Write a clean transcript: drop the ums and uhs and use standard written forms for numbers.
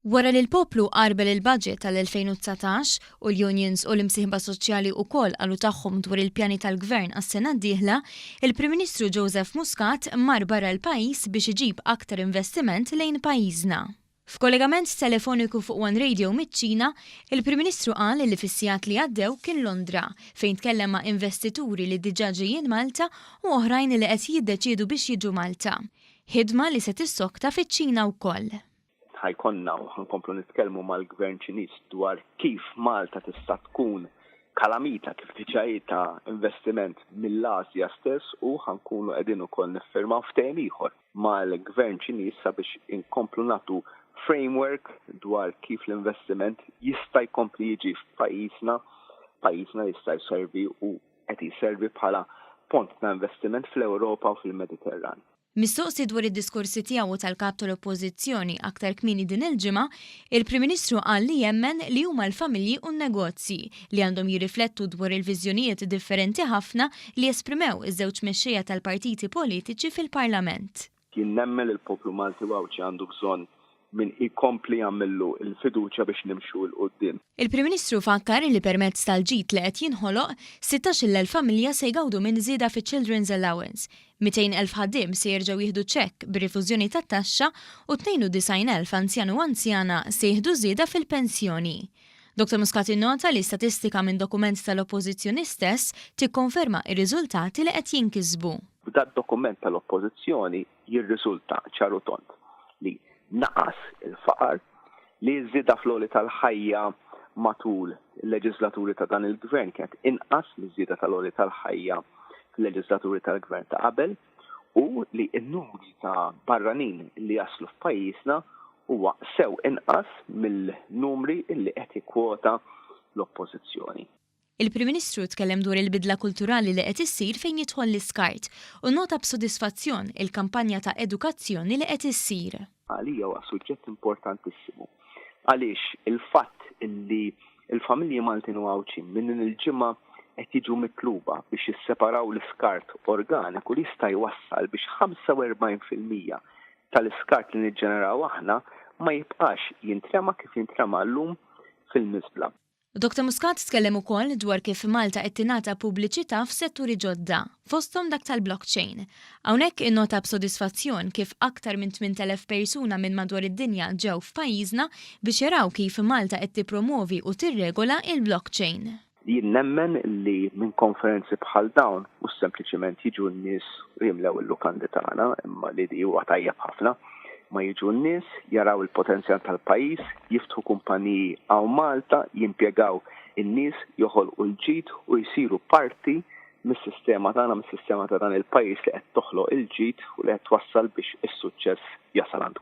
Wara li l-poplu qarbel il-budget tal-2019 u l-unions u l-imsieħba soċjali wkoll qalu tagħhom dwar il-pjani tal-gvern għas-sena d-dieħla, il-Prim Ministru Joseph Muscat mar barra l-pajjiż biex iġib aktar investiment lejn pajjiżna. F'kollegament telefoniku fuq One Radio miċ-Ċina, il-Prim Ministru qal li fis-sigħat li għaddew kien Londra fejn tkellem ma' investituri li diġà ġejjin Malta u oħrajn li qed jiddeċiedu biex jiġu Malta. Ħidma li se tissokta fiċ-Ċina wkoll. Ħajkonna u ħankomplu nitkellmu mal-Gvern Ċiniż dwar kif Malta tista' tkun kalamita kif tiġajta investiment mill-Asja stess u ħankunu qegħdin ukoll niffirmaw ftehim ieħor mal-Gvern Ċiniż sabiex inkomplu nagħtu framework dwar kif l-investiment jista' jkompli jiġi f'pajjiżna jista' jservi u qed jisservi bħala pont ta' investiment fl-Ewropa u fil-Mediterran. Mistoqsi dwar id-diskorsi tiegħu tal-kap tal-Oppożizzjoni aktar kmieni din il-ġimgħa, il-Prim Ministru qal li jemmen li huma l-familji u n-negozji li għandhom jirriflettu dwar il-viżjonijiet differenti ħafna li esprimew iż-żewġ mexxejja tal-partiti politiċi fil-Parlament. Jien nemmen il-poplu Malti Wawċi għandu bżonn min ikompli jagħmillu l-fiduċja biex nimxu l-qudiem. Il-Prim Ministru fakkar li permezz tal-ġid li qed jinħoloq 16,000 familja se jgawdu minn żieda fi Children's Allowance, 200,000 ħaddiem se jerġgħu jieħdu ċekk bir-rifużjoni tat-taxxa u 92,000 anzjan u anzjana se jieħdu żieda fil-pensjoni. Dr. Muscat innota li statistika minn dokument tal-Oppożizzjoni stess tikkonferma r-riżultati li qed jinkisbu. B'dat dokument tal-Oppożizzjoni jirriżulta ċaru tont li naqas il-faqar li żieda fl-għoli tal-ħajja matul il-leġislaturi ta' dan il-gvern kienet inqas li żieda tal-għoli tal-ħajja fil-leġislaturi tal-gvern ta' qabel u li n-numri ta' barranin li jaslu f'pajjiżna huwa sew inqas mill-numri li qed jikkwota l-Oppożizzjoni. Il-Prim Ministru tkellem dwar il-bidla kulturali li qed issir fejn jidħol l-iskart u nota b'sodisfazzjon il-kampanja ta' edukazzjoni li qed issir. Għalija huwa suġġett importantissimu. Għaliex il-fatt li l-familji Maltin u Wawċi minn il-ġimgħa qed jiġu mitluba biex jisseparaw l-iskart organiku li jista' jwassal biex 45% tal-iskart li niġġeneraw aħna ma jibqax jintrema kif jintrema llum fil-miżbla. Dr. Muscat tkellem ukoll dwar kif Malta qed tingħata pubbliċità f'setturi ġodda, fosthom dak tal-blockchain. Hawnhekk innota b'sodisfazzjon kif aktar minn 8,000 persuna minn madwar id-dinja ġew f'pajjiżna biex jaraw kif Malta qed tippromovi u tirregola il-blockchain. Jien nemmen li minn konferenzi bħal dawn mhux sempliċement jiġu n-nies jimlew il-lukandi tagħna imma li huwa tajjeb ħafna. Ma jiġu n-nies, jaraw il-potenzjal tal-pajjiż, jiftħu kumpaniji għaw Malta, jimpjegaw in-nies, joħolqu l-ġid u jsiru parti mis-sistema tagħna, mis-sistema ta' dan il-pajjiż li qed toħloq il-ġid u li qed twassal biex is-suċċess jasal għand